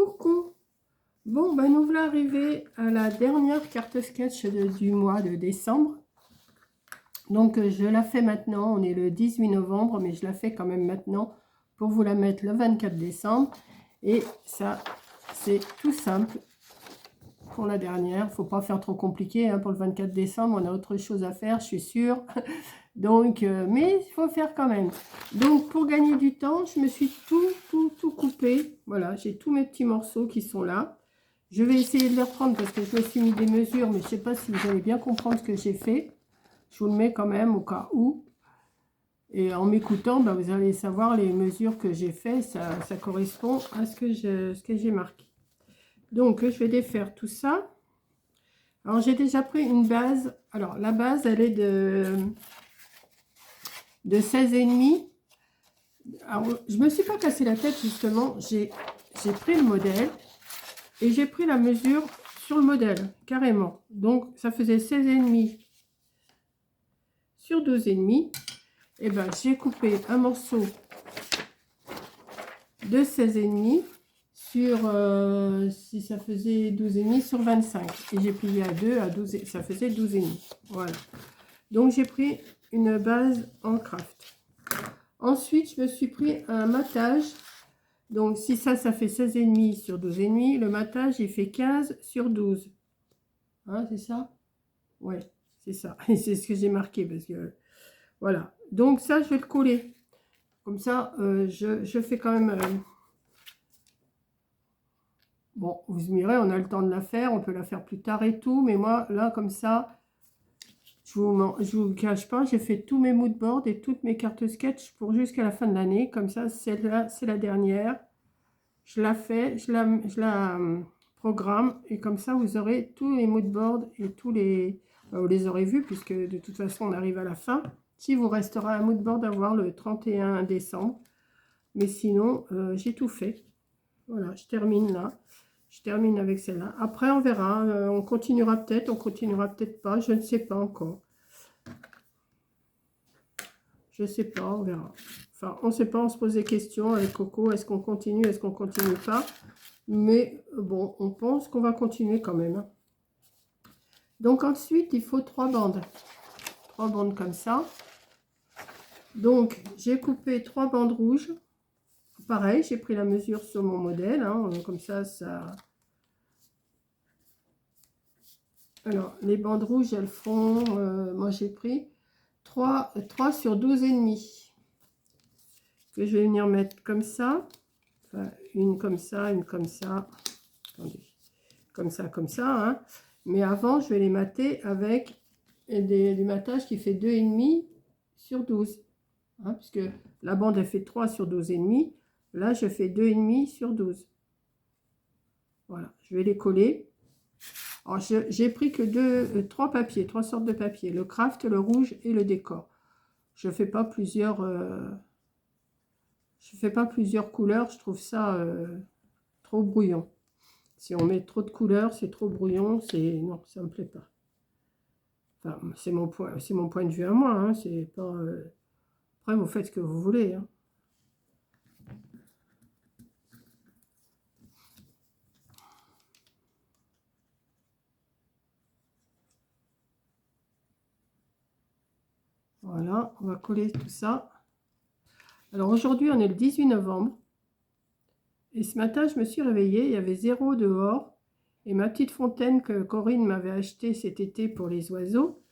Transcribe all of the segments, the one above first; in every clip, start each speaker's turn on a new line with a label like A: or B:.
A: Coucou. Bon, ben nous voilà arrivés à la dernière carte sketch du mois de décembre. Donc je la fais maintenant, on est le 18 novembre, mais je la fais quand même maintenant pour vous la mettre le 24 décembre. Et ça, c'est tout simple pour la dernière. Faut pas faire trop compliqué hein, pour le 24 décembre, on a autre chose à faire, je suis sûre. Donc, mais il faut faire quand même. Donc, pour gagner du temps, je me suis tout coupé. Voilà, j'ai tous mes petits morceaux qui sont là. Je vais essayer de les reprendre parce que je me suis mis des mesures, mais je ne sais pas si vous allez bien comprendre ce que j'ai fait. Je vous le mets quand même au cas où. Et en m'écoutant, ben, vous allez savoir les mesures que j'ai fait. Ça correspond à ce que j'ai marqué. Donc, je vais défaire tout ça. Alors, j'ai déjà pris une base. Alors, la base, elle est de 16,5. Alors, je me suis pas cassé la tête justement, j'ai pris le modèle et j'ai pris la mesure sur le modèle, carrément. Donc, ça faisait 16,5 sur 12,5. Et ben, j'ai coupé un morceau de 16,5 sur, si ça faisait 12,5 sur 25. Et j'ai plié à 2, à 12, ça faisait 12,5. Voilà. Donc, j'ai pris une base en craft. Ensuite, je me suis pris un matage. Donc, si ça fait 16,5 sur 12,5, le matage, il fait 15 sur 12. Hein, c'est ça? Ouais, c'est ça. Et c'est ce que j'ai marqué parce que, voilà. Donc, ça, je vais le coller. Comme ça, je fais quand même... Bon, vous me direz, on a le temps de la faire, on peut la faire plus tard et tout. Mais moi, là, comme ça, je vous cache pas, j'ai fait tous mes mood boards et toutes mes cartes sketch pour jusqu'à la fin de l'année. Comme ça, celle-là, c'est la dernière. Je la fais, je la programme et comme ça vous aurez tous les mood boards et tous les... vous les aurez vus puisque de toute façon on arrive à la fin. Si vous restera un mood board à voir le 31 décembre. Mais sinon j'ai tout fait. Voilà, je termine là. Je termine avec celle-là. Après on verra, on continuera peut-être pas, je ne sais pas encore. Je sais pas, on verra. Enfin, on ne sait pas, on se pose des questions avec Coco. Est-ce qu'on continue, est-ce qu'on continue pas? Mais bon, on pense qu'on va continuer quand même. Donc ensuite, il faut 3 bandes. 3 bandes comme ça. Donc, j'ai coupé 3 bandes rouges. Pareil, j'ai pris la mesure sur mon modèle. Hein, comme ça. Alors, les bandes rouges, elles font... moi, j'ai pris 3 sur 12,5. Que je vais venir mettre comme ça. Enfin, une comme ça, une comme ça. Attendez. Comme ça. Hein. Mais avant, je vais les mater avec du matage qui fait 2,5 sur 12. Hein, puisque la bande, elle fait 3 sur 12,5. Là, je fais 2,5 sur 12. Voilà, je vais les coller. Alors, j'ai pris que 3 papiers, 3 sortes de papier. Le craft, le rouge et le décor. Je ne fais pas plusieurs... je fais pas plusieurs couleurs. Je trouve ça trop brouillon. Si on met trop de couleurs, c'est trop brouillon. Non, ça me plaît pas. Enfin, c'est mon point de vue à moi. Hein, c'est pas. Après, vous faites ce que vous voulez. Hein. Voilà, on va coller tout ça. Alors aujourd'hui, on est le 18 novembre. Et ce matin, je me suis réveillée. Il y avait 0 dehors. Et ma petite fontaine que Corinne m'avait achetée cet été pour les oiseaux,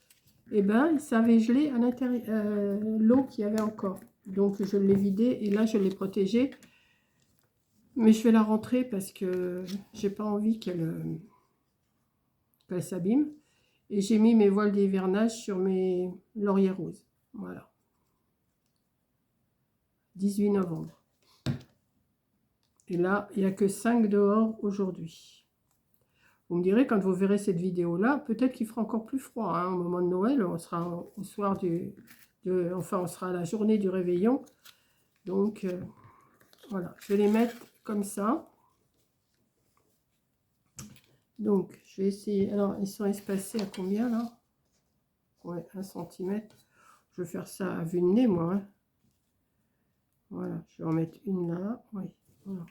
A: eh ben, ça avait gelé à l'intérieur, l'eau qu'il y avait encore. Donc, je l'ai vidée et là, je l'ai protégée. Mais je vais la rentrer parce que j'ai pas envie qu'elle s'abîme. Et j'ai mis mes voiles d'hivernage sur mes lauriers roses. Voilà. 18 novembre. Et là, il n'y a que 5 dehors aujourd'hui. Vous me direz, quand vous verrez cette vidéo-là, peut-être qu'il fera encore plus froid. Hein, au moment de Noël, on sera au soir enfin, on sera à la journée du réveillon. Donc, voilà. Je vais les mettre comme ça. Donc, je vais essayer. Alors, ils sont espacés à combien, là? Ouais, 1 cm. Je vais faire ça à vue de nez, moi. Hein. Voilà, je vais en mettre une là. Oui, voilà.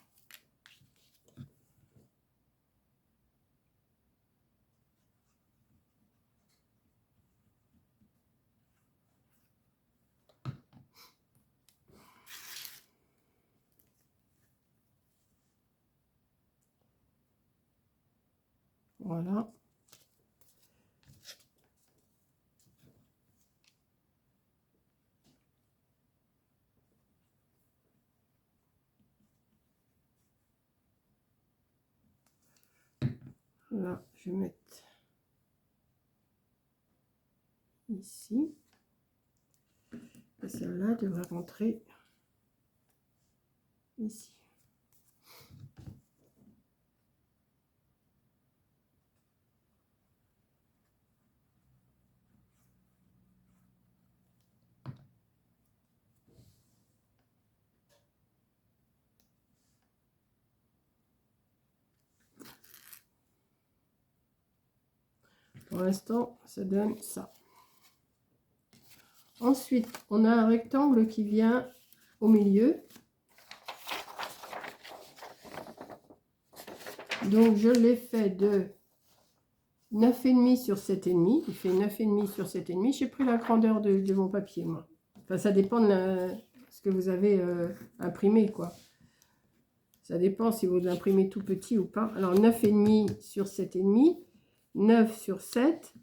A: Voilà. Là, je vais mettre ici. Et celle-là devrait rentrer ici. Pour l'instant, ça donne ça. Ensuite, on a un rectangle qui vient au milieu. Donc, je l'ai fait de 9,5 sur 7,5. Il fait 9,5 sur 7,5. J'ai pris la grandeur de mon papier, moi. Enfin, ça dépend de ce que vous avez imprimé, quoi. Ça dépend si vous l'imprimez tout petit ou pas. Alors, 9,5 sur 7,5, 9 sur 7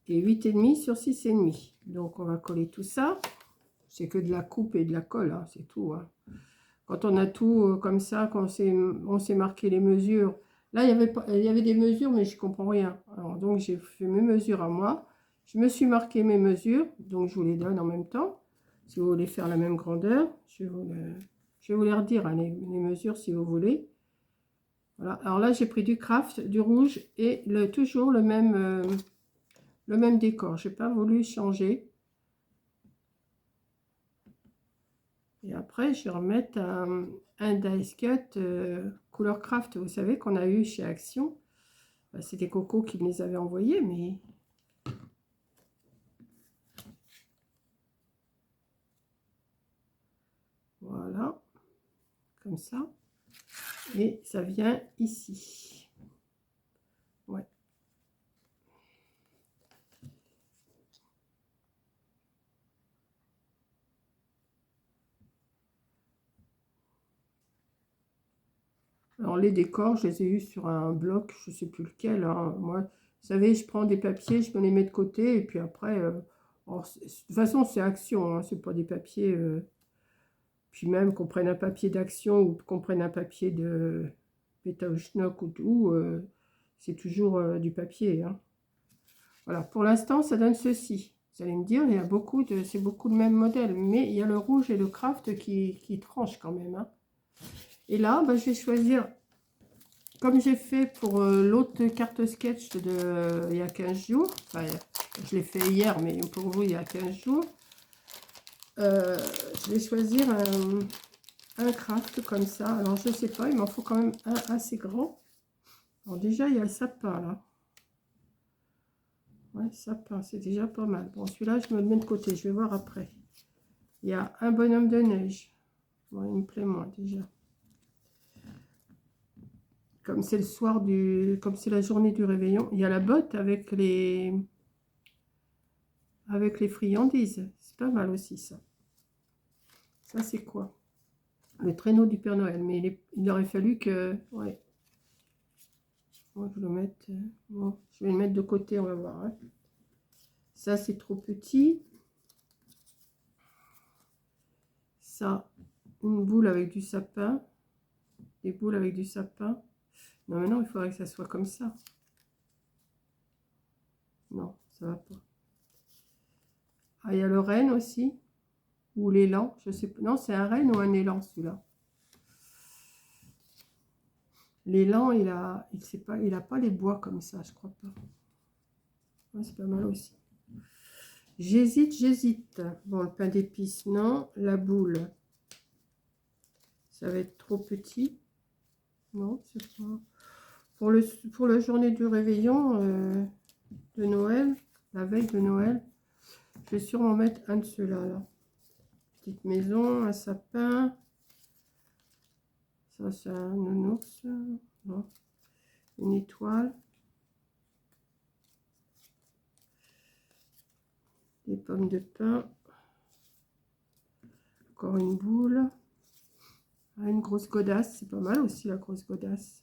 A: et 8,5 sur 6,5. Donc, on va coller tout ça. C'est que de la coupe et de la colle, hein, c'est tout. Hein. Quand on a tout comme ça, quand on s'est marqué les mesures. Là, il y avait des mesures, mais je ne comprends rien. Alors, donc, j'ai fait mes mesures à moi. Je me suis marqué mes mesures, donc je vous les donne en même temps. Si vous voulez faire la même grandeur, je vais vous les redire, hein, les mesures, si vous voulez. Voilà. Alors là, j'ai pris du craft, du rouge et toujours le même décor. Je n'ai pas voulu changer. Et après, je vais remettre un dice cut couleur craft, vous savez, qu'on a eu chez Action. C'était Coco qui me les avait envoyés, mais... Voilà, comme ça. Et ça vient ici. Ouais. Alors les décors, je les ai eus sur un bloc, je ne sais plus lequel. Hein. Moi, vous savez, je prends des papiers, je me les mets de côté, et puis après... de toute façon, c'est Action, hein, c'est pas des papiers... Puis même qu'on prenne un papier d'Action ou qu'on prenne un papier de Schnock ou tout, c'est toujours du papier. Hein. Voilà, pour l'instant, ça donne ceci. Vous allez me dire, il y a c'est beaucoup de même modèle, mais il y a le rouge et le craft qui tranchent quand même. Hein. Et là, je vais choisir, comme j'ai fait pour l'autre carte sketch il y a 15 jours, enfin, je l'ai fait hier, mais pour vous, il y a 15 jours, je vais choisir un craft comme ça. Alors, je sais pas, il m'en faut quand même un assez grand. Alors, déjà, il y a le sapin, là. Ouais, sapin, c'est déjà pas mal. Bon, celui-là, je me le mets de côté. Je vais voir après. Il y a un bonhomme de neige. Bon, il me plaît moins, déjà. Comme c'est le soir comme c'est la journée du réveillon, il y a la botte avec les friandises. C'est pas mal aussi, ça. Ça, c'est quoi? Le traîneau du Père Noël. Mais il aurait fallu que... Ouais. Moi, je vais bon, je vais le mettre de côté, on va voir. Hein. Ça, c'est trop petit. Ça, une boule avec du sapin. Des boules avec du sapin. Non, mais non, il faudrait que ça soit comme ça. Non, ça va pas. Ah, il y a le renne aussi. Ou l'élan, je sais pas. Non, c'est un renne ou un élan, celui-là. L'élan, il a pas les bois comme ça, je crois pas. Ouais, c'est pas mal aussi. J'hésite. Bon, le pain d'épices, non. La boule, ça va être trop petit. Non, c'est pas... Pour la journée du réveillon de Noël, la veille de Noël, je vais sûrement mettre un de ceux-là. Là. Petite maison, un sapin. Ça, c'est un nounours. Non. Une étoile. Des pommes de pin. Encore une boule. Ah, une grosse godasse. C'est pas mal aussi, la grosse godasse.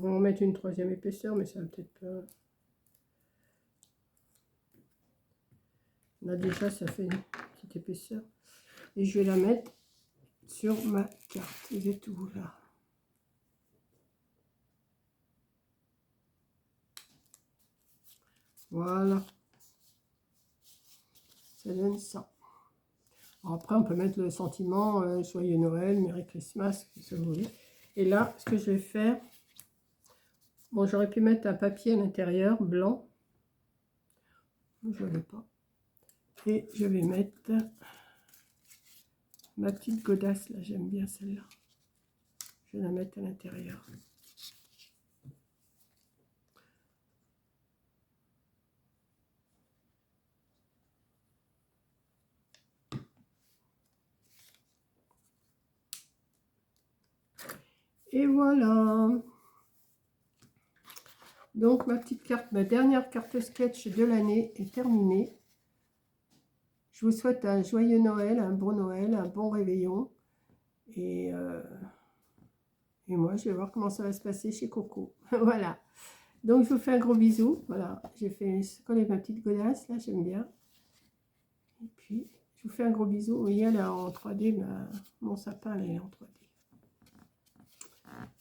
A: pourrais en mettre une troisième épaisseur, mais ça va peut-être pas. Là déjà, ça fait une petite épaisseur. Et je vais la mettre sur ma carte. J'ai tout là. Voilà. Ça donne ça. Alors après, on peut mettre le sentiment Joyeux Noël, Merry Christmas, si vous voulez. Et là, ce que je vais faire, bon, j'aurais pu mettre un papier à l'intérieur, blanc. Je ne l'ai pas. Et je vais mettre ma petite godasse, là, j'aime bien celle-là. Je vais la mettre à l'intérieur. Et voilà. Donc ma petite carte, ma dernière carte sketch de l'année est terminée. Je vous souhaite un joyeux Noël, un bon réveillon. Et moi, je vais voir comment ça va se passer chez Coco. Voilà. Donc, je vous fais un gros bisou. Voilà. J'ai fait coller ma petite godasse. Là, j'aime bien. Et puis, je vous fais un gros bisou. Vous voyez, là, en 3D, mon sapin, là, est en 3D.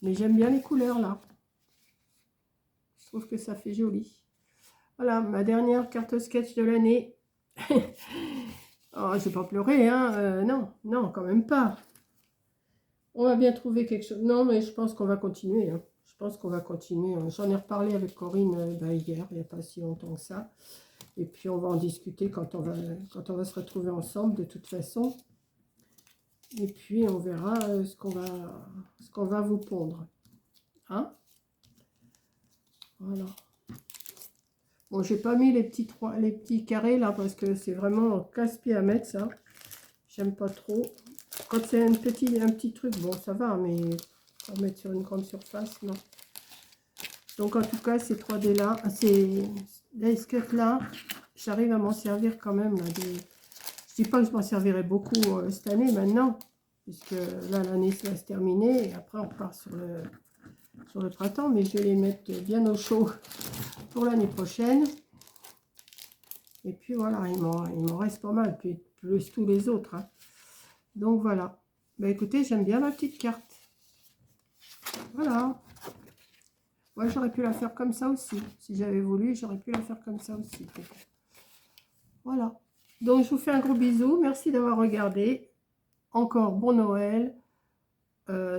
A: Mais j'aime bien les couleurs, là. Je trouve que ça fait joli. Voilà, ma dernière carte sketch de l'année. Oh, je vais pas pleurer, hein. Non, non, quand même pas. On va bien trouver quelque chose. Non, mais je pense qu'on va continuer. Hein. Je pense qu'on va continuer. J'en ai reparlé avec Corinne hier, il n'y a pas si longtemps que ça. Et puis, on va en discuter quand on va se retrouver ensemble, de toute façon. Et puis, on verra ce qu'on va vous pondre. Hein? Voilà. Bon, j'ai pas mis les petits carrés là parce que c'est vraiment casse-pied à mettre ça. J'aime pas trop. Quand c'est un petit truc, bon ça va, mais pour mettre sur une grande surface, non. Donc en tout cas, ces 3D là, ces sketchs là, j'arrive à m'en servir quand même. Là, je dis pas que je m'en servirai beaucoup cette année maintenant, puisque là l'année va se terminer et après on part sur le printemps, mais je vais les mettre bien au chaud pour l'année prochaine. Et puis voilà, il m'en reste pas mal, puis plus tous les autres. Hein. Donc voilà. Bah écoutez, j'aime bien ma petite carte. Voilà. Moi, j'aurais pu la faire comme ça aussi. Si j'avais voulu, j'aurais pu la faire comme ça aussi. Voilà. Donc, je vous fais un gros bisou. Merci d'avoir regardé. Encore bon Noël.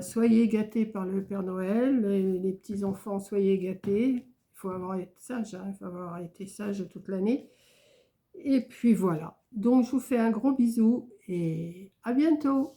A: Soyez gâtés par le Père Noël. Les petits-enfants, soyez gâtés. Il faut avoir été sage. Hein. Il faut avoir été sage toute l'année. Et puis voilà. Donc, je vous fais un gros bisou et à bientôt.